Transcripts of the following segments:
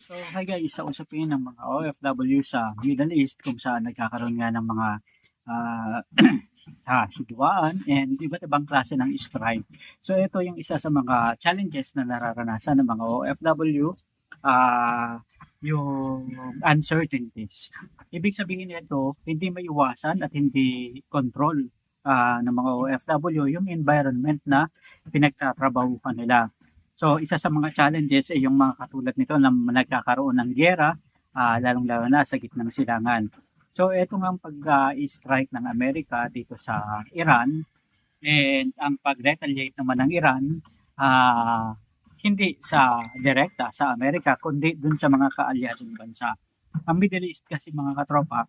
So, hi guys, sa usapin ng mga OFW sa Middle East kung saan nagkakaroon nga ng mga ah, hidwaan and iba't ibang klase ng strike. So, ito yung isa sa mga challenges na nararanasan ng mga OFW, ah, yung uncertainties. Ibig sabihin nito, hindi maiwasan at hindi control ng mga OFW yung environment na pinagtatrabahuhan nila. So, isa sa mga challenges ay yung mga katulad nito na nagkakaroon ng giyera, lalong-lalo na sa gitnang silangan. So, ito nga ang pag-strike ng Amerika dito sa Iran and ang pag-retaliate naman ng Iran, hindi sa direkta sa Amerika, kundi dun sa mga kaalyadong bansa. Ang Middle East kasi mga katropa,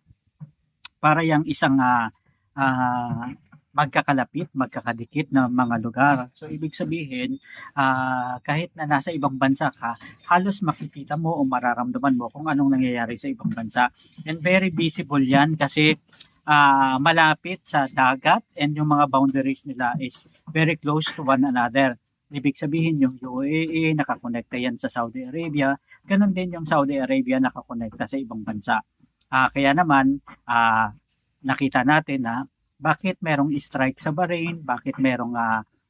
para yung isang magkakalapit, magkakadikit na mga lugar. So, ibig sabihin, kahit na nasa ibang bansa ka, halos makikita mo o mararamdaman mo kung anong nangyayari sa ibang bansa. And very visible yan kasi malapit sa dagat and yung mga boundaries nila is very close to one another. Ibig sabihin yung UAE, nakakonekta yan sa Saudi Arabia. Ganon din yung Saudi Arabia nakakonekta sa ibang bansa. Kaya naman, nakita natin na bakit merong strike sa Bahrain, bakit merong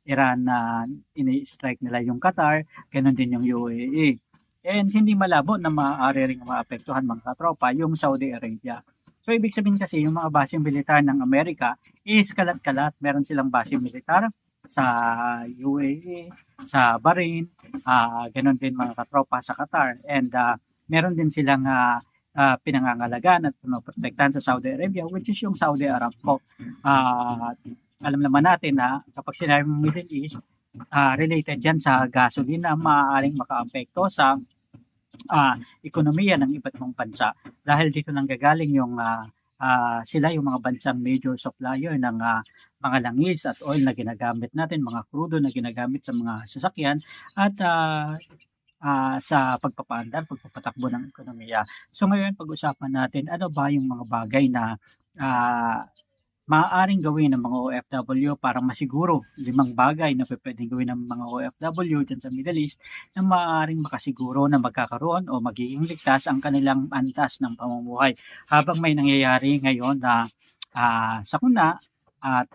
Iran na ini-strike nila yung Qatar, ganun din yung UAE. And hindi malabo na maaari ring maapektuhan mga katropa yung Saudi Arabia. So ibig sabihin kasi yung mga baseng militar ng Amerika is kalat-kalat. Meron silang base militar sa UAE, sa Bahrain, ganun din mga katropa sa Qatar. And meron din silang pinangangalagaan at pinoprotektahan sa Saudi Arabia, which is yung Saudi Aramco. Alam naman natin na kapag sinabi ng Middle East, related yan sa gasoline na maaaring makaapekto sa ekonomiya ng iba't ibang bansa. Dahil dito nanggagaling yung sila yung mga bansang major supplier ng mga langis at oil na ginagamit natin, mga crudo na ginagamit sa mga sasakyan at sa pagpapatakbo ng ekonomiya. So ngayon pag-usapan natin ano ba yung mga bagay na maaaring gawin ng mga OFW para masiguro 5 bagay na pwedeng gawin ng mga OFW dyan sa Middle East na maaaring makasiguro na magkakaroon o magiging ligtas ang kanilang antas ng pamumuhay habang may nangyayari ngayon na sakuna at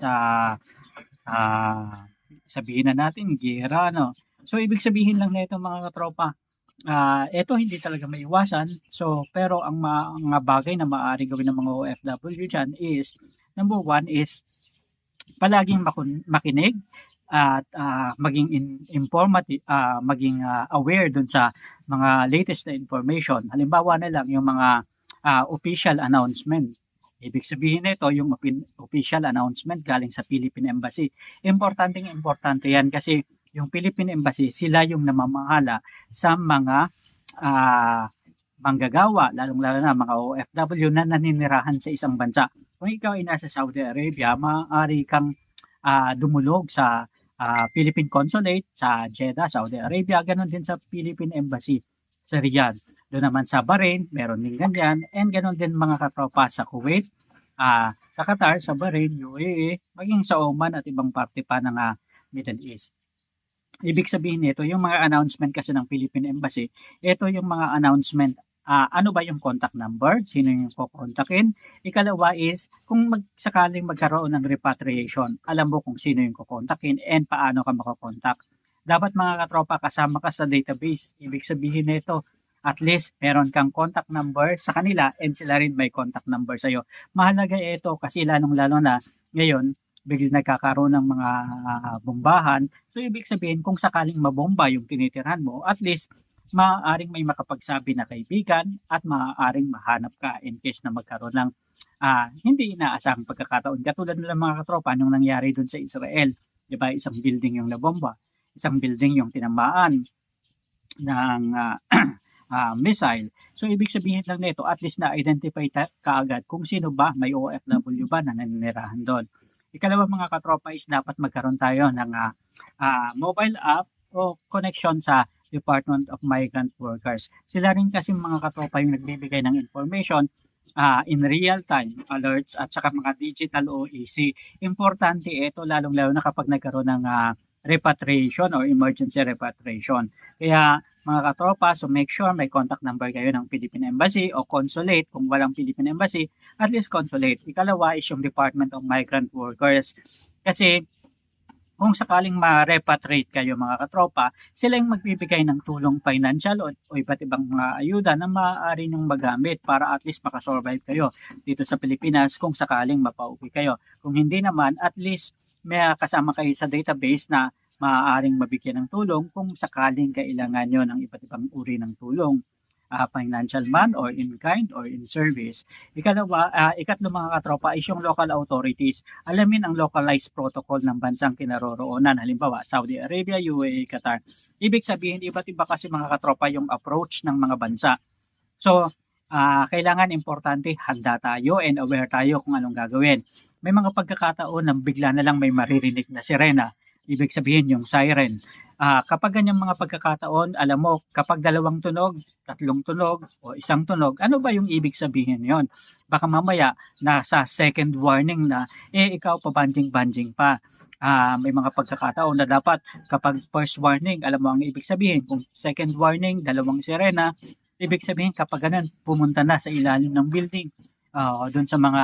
sabihin na natin giyera, no? So, ibig sabihin lang nito mga katropa, ito hindi talaga maiwasan. So, pero ang mga bagay na maaari gawin ng mga OFW dyan is, number one is, palaging makinig at maging informative, maging aware dun sa mga latest na information. Halimbawa na lang yung mga official announcement. Ibig sabihin nito yung official announcement galing sa Philippine Embassy. Importante yan kasi yung Philippine Embassy, sila yung namamahala sa mga manggagawa, lalong-lalo na mga OFW na naninirahan sa isang bansa. Kung ikaw ay nasa Saudi Arabia, maaari kang dumulog sa Philippine Consulate sa Jeddah, Saudi Arabia, ganun din sa Philippine Embassy sa Riyadh. Doon naman sa Bahrain, meron din ganyan, and ganun din mga katropa sa Kuwait, sa Qatar, sa Bahrain, UAE, maging sa Oman at ibang parte pa ng Middle East. Ibig sabihin nito, yung mga announcement kasi ng Philippine Embassy, ito yung mga announcement, ano ba yung contact number, sino yung kukontakin. Ikalawa is, kung sakaling magkaroon ng repatriation, alam mo kung sino yung kukontakin and paano ka makakontak. Dapat mga katropa, kasama ka sa database. Ibig sabihin nito, at least meron kang contact number sa kanila and sila rin may contact number sa'yo. Mahalaga ito kasi lalong-lalo na ngayon, biglang nagkakaroon ng mga bombahan. So, ibig sabihin, kung sakaling mabomba yung tinitirhan mo, at least, maaaring may makapagsabi na kaibigan at maaaring mahanap ka in case na magkaroon ng hindi inaasahang pagkakataon. Katulad nila mga katropa, nung nangyari dun sa Israel, di ba, isang building yung nabomba, isang building yung tinamaan ng missile. So, ibig sabihin lang nito, at least na-identify ka agad kung sino ba, may OFW ba na naninirahan doon. Ikalawa mga katropa is dapat magkaroon tayo ng mobile app o connection sa Department of Migrant Workers. Sila rin kasi mga katropa yung nagbibigay ng information in real time alerts at saka mga digital OEC. Importante ito lalong-lalo na kapag nagkaroon ng repatriation or emergency repatriation. Kaya mga katropa. So make sure may contact number kayo ng Philippine Embassy o consulate. Kung walang Philippine Embassy, at least consulate. Ikalawa is yung Department of Migrant Workers. Kasi kung sakaling ma-repatriate kayo mga katropa, sila yung magbibigay ng tulong financial o iba't ibang mga ayuda na maaari nyong magamit para at least makasurvive kayo dito sa Pilipinas kung sakaling mapauwi kayo. Kung hindi naman, at least may kasama kayo sa database na maaaring mabigyan ng tulong kung sakaling kailangan nyo ng iba't ibang uri ng tulong. Financial man or in kind or in service. Ikatlo mga katropa is yung local authorities. Alamin ang localized protocol ng bansang kinaroroonan. Halimbawa, Saudi Arabia, UAE, Qatar. Ibig sabihin, iba't iba kasi mga katropa yung approach ng mga bansa. So, kailangan importante, handa tayo and aware tayo kung anong gagawin. May mga pagkakataon na bigla na lang may maririnig na sirena. Ibig sabihin yung siren. Kapag ganyang mga pagkakataon, alam mo, kapag 2 tunog, 3 tunog, o 1 tunog, ano ba yung ibig sabihin yon? Baka mamaya, nasa second warning na, ikaw pabanjing-banjing pa. May mga pagkakataon na dapat kapag first warning, alam mo ang ibig sabihin. Kung second warning, 2 sirena, ibig sabihin kapag ganun, pumunta na sa ilalim ng building, doon sa mga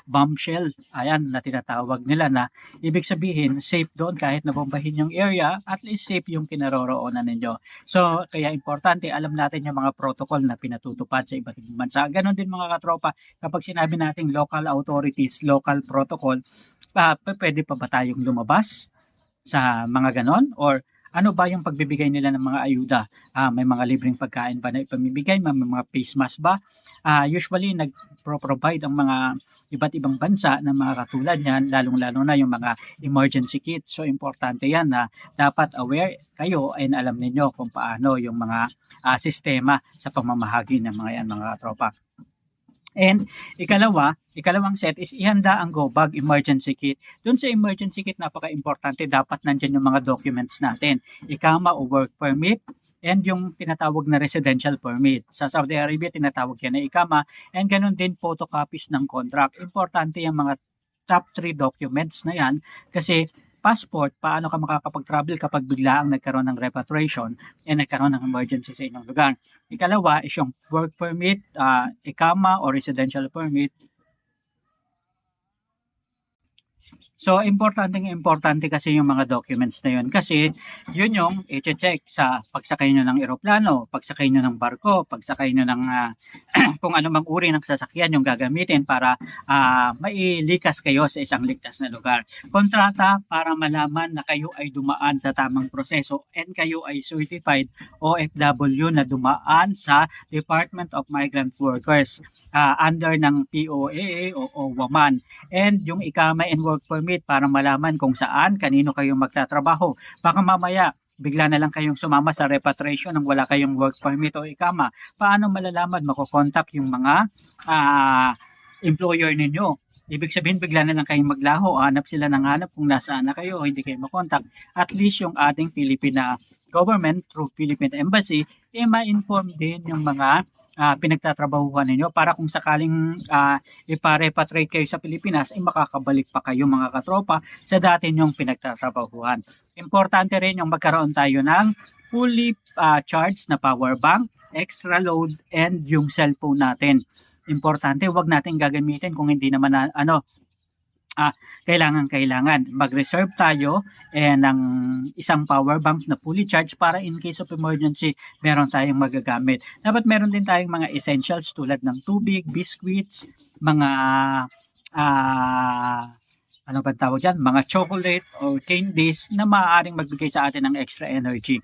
bombshell, ayan, na tinatawag nila na ibig sabihin safe doon kahit nabombahin yung area, at least safe yung kinaroroonan ninyo. So, kaya importante, alam natin yung mga protocol na pinatutupad sa iba't ibang bansa. Ganon din mga katropa, kapag sinabi nating local authorities, local protocol, pwede pa ba tayong lumabas sa mga ganon? Or ano ba yung pagbibigay nila ng mga ayuda? May mga libreng pagkain ba na ipamibigay? May mga face mask ba? Usually, nag-provide ang mga iba't ibang bansa ng mga katulad niyan, lalong-lalo na yung mga emergency kits. So, importante yan na dapat aware kayo and alam ninyo kung paano yung mga sistema sa pamamahagi ng mga yan, mga tropa. And ikalawang set is ihanda ang Go Bag emergency kit. Doon sa emergency kit, napaka-importante, dapat nandyan yung mga documents natin. Ikama o work permit, and yung tinatawag na residential permit. Sa Saudi Arabia, tinatawag yan na ikama, and ganun din photocopies ng contract. Importante yung mga top 3 documents na yan kasi passport, paano ka makakapag-travel kapag biglaang nagkaroon ng repatriation and nagkaroon ng emergency sa inyong lugar. Ikalawa is yung work permit, ikama o residential permit. So, importante kasi yung mga documents na yun. Kasi, yun yung i-check sa pagsakay nyo ng eroplano, pagsakay nyo ng barko, pagsakay nyo ng kung ano mang uri ng sasakyan yung gagamitin para mailikas kayo sa isang ligtas na lugar. Kontrata para malaman na kayo ay dumaan sa tamang proseso and kayo ay certified OFW na dumaan sa Department of Migrant Workers under ng POAA o OWAMAN. And yung ikama and work permit para malaman kung saan, kanino kayo magtatrabaho. Baka mamaya, bigla na lang kayong sumama sa repatriation nang wala kayong work permit o ikama. Paano malalaman? Makokontak yung mga employer ninyo. Ibig sabihin, bigla na lang kayong maglaho. Hanap sila ng hanap kung nasaan na kayo o hindi kayo makontak. At least yung ating Philippine government through Philippine Embassy, ma-inform din yung mga pinagtatrabahuhan ninyo para kung sakaling ipa-repatriate kayo sa Pilipinas, makakabalik pa kayo mga katropa sa dati nyong pinagtatrabahuhan. Importante rin yung magkaroon tayo ng fully charged na power bank, extra load, and yung cellphone natin. Importante, wag natin gagamitin kung hindi naman kailangan. Mag-reserve tayo ng isang power bank na fully charged para in case of emergency, meron tayong magagamit. Dapat meron din tayong mga essentials tulad ng tubig, biscuits, mga ano ba tawag dyan? Mga chocolate o candies na maaaring magbigay sa atin ng extra energy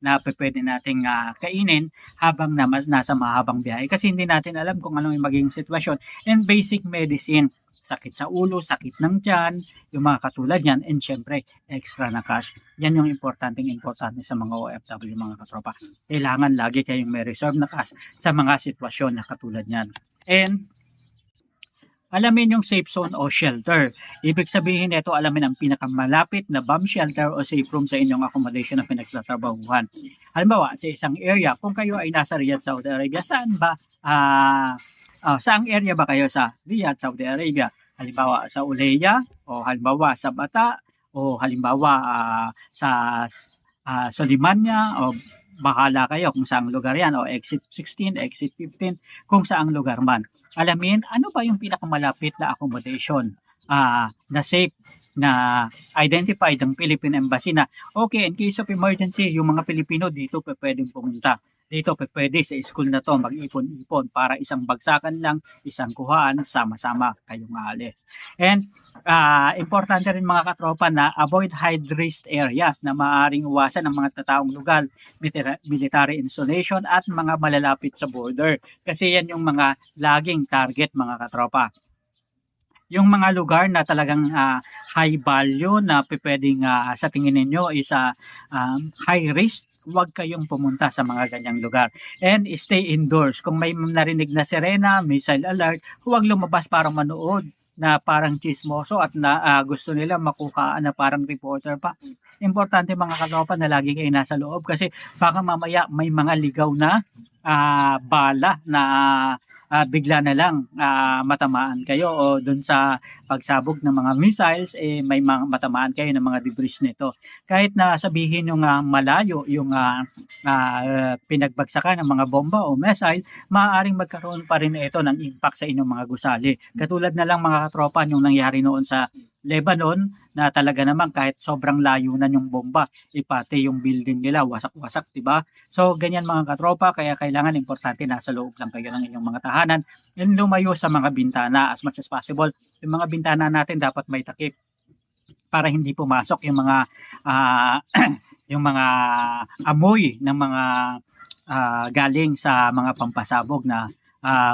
na pwede nating kainin habang nasa mahabang biyahe. Kasi hindi natin alam kung ano yung magiging sitwasyon. And basic medicine, sakit sa ulo, sakit ng tiyan, yung mga katulad yan, and syempre, extra na cash. Yan yung importante sa mga OFW, mga katropa. Kailangan lagi kayong may reserve na cash sa mga sitwasyon na katulad yan. And alamin yung safe zone o shelter. Ibig sabihin nito, alamin ang pinakamalapit na bomb shelter o safe room sa inyong accommodation na pinagtatrabahuhan. Halimbawa, sa isang area, kung kayo ay nasa Riyadh, Saudi Arabia, saan ba saang area ba kayo sa Riyadh, Saudi Arabia? Halimbawa sa Uleya, o halimbawa sa Bata, o halimbawa sa Solimanya o bahala kayo kung saang lugar yan o exit 16, exit 15, kung saang lugar man. Alamin ano ba yung pinakamalapit na accommodation na safe na identified ng Philippine Embassy na okay, in case of emergency, yung mga Pilipino dito pwedeng pumunta. Dito pwede sa school na to mag-ipon-ipon para isang bagsakan lang, isang kuhaan, sama-sama kayong aalis. And importante rin mga katropa na avoid high-risk area na maaaring iwasan ng mga tataong lugar, military installation at mga malalapit sa border. Kasi yan yung mga laging target mga katropa. Yung mga lugar na talagang high value na pwedeng sa tingin ninyo is high risk, huwag kayong pumunta sa mga ganyang lugar. And stay indoors. Kung may narinig na sirena, missile alert, huwag lumabas para manood na parang chismoso at na gusto nila makuha na parang reporter pa. Importante mga kalopa na lagi kayo nasa loob kasi baka mamaya may mga ligaw na bala na bigla na lang matamaan kayo o dun sa pagsabog ng mga missiles may mga matamaan kayo ng mga debris nito. Kahit na sabihin yung malayo yung pinagbagsakan ng mga bomba o missile, maaaring magkaroon pa rin ito ng impact sa inyong mga gusali. Katulad na lang mga katropa yung nangyari noon sa Lebanon na talaga naman kahit sobrang layo na yung bomba, pati yung building nila wasak-wasak, 'di ba? So ganyan mga katropa, kaya kailangan importante nasa loob lang kayo ng inyong mga tahanan and lumayo sa mga bintana as much as possible. Yung mga bintana natin dapat may takip para hindi pumasok yung mga yung mga amoy ng mga galing sa mga pampasabog na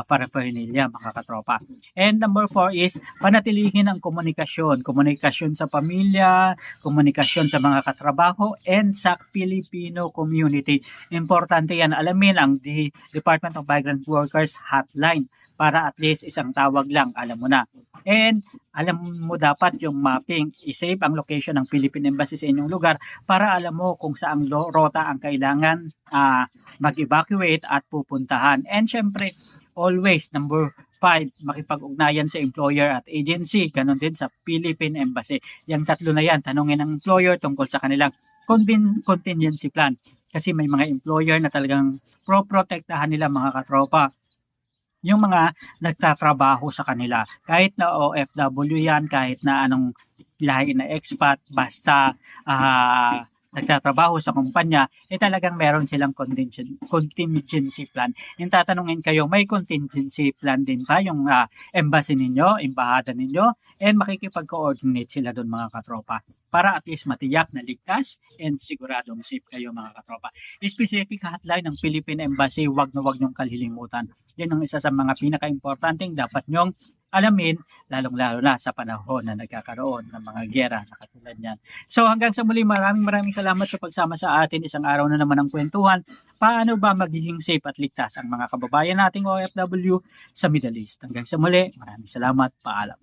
paraphernalia mga katropa. And number 4 is panatilihin ang komunikasyon. Komunikasyon sa pamilya, komunikasyon sa mga katrabaho, and sa Filipino community. Importante yan. Alamin ang Department of Migrant Workers hotline para at least isang tawag lang, alam mo na. And alam mo dapat yung mapping, isave ang location ng Philippine Embassy sa inyong lugar para alam mo kung saang rota ang kailangan mag-evacuate at pupuntahan. And syempre, always, number 5, makipag-ugnayan sa employer at agency. Ganon din sa Philippine Embassy. Yung tatlo na yan, tanungin ng employer tungkol sa kanilang contingency plan. Kasi may mga employer na talagang pro-protektahan nila mga katropa yung mga nagtatrabaho sa kanila. Kahit na OFW yan, kahit na anong lahi na expat, basta nagtatrabaho sa kumpanya, talagang meron silang contingency plan. Yung tatanungin kayo, may contingency plan din ba yung embassy ninyo, embahada ninyo, and makikipag-coordinate sila doon mga katropa para at least matiyak na ligtas and siguradong safe kayo mga katropa. Specific hotline ng Philippine Embassy, wag na wag nyong kalilimutan. Yan ang isa sa mga pinaka-importanting dapat nyong alamin, lalong-lalo na sa panahon na nagkakaroon ng mga giyera na katulad niyan. So hanggang sa muli, maraming salamat sa pagsama sa atin. Isang araw na naman ng kwentuhan. Paano ba magiging safe at ligtas ang mga kababayan nating OFW sa Middle East? Hanggang sa muli, maraming salamat. Paalam.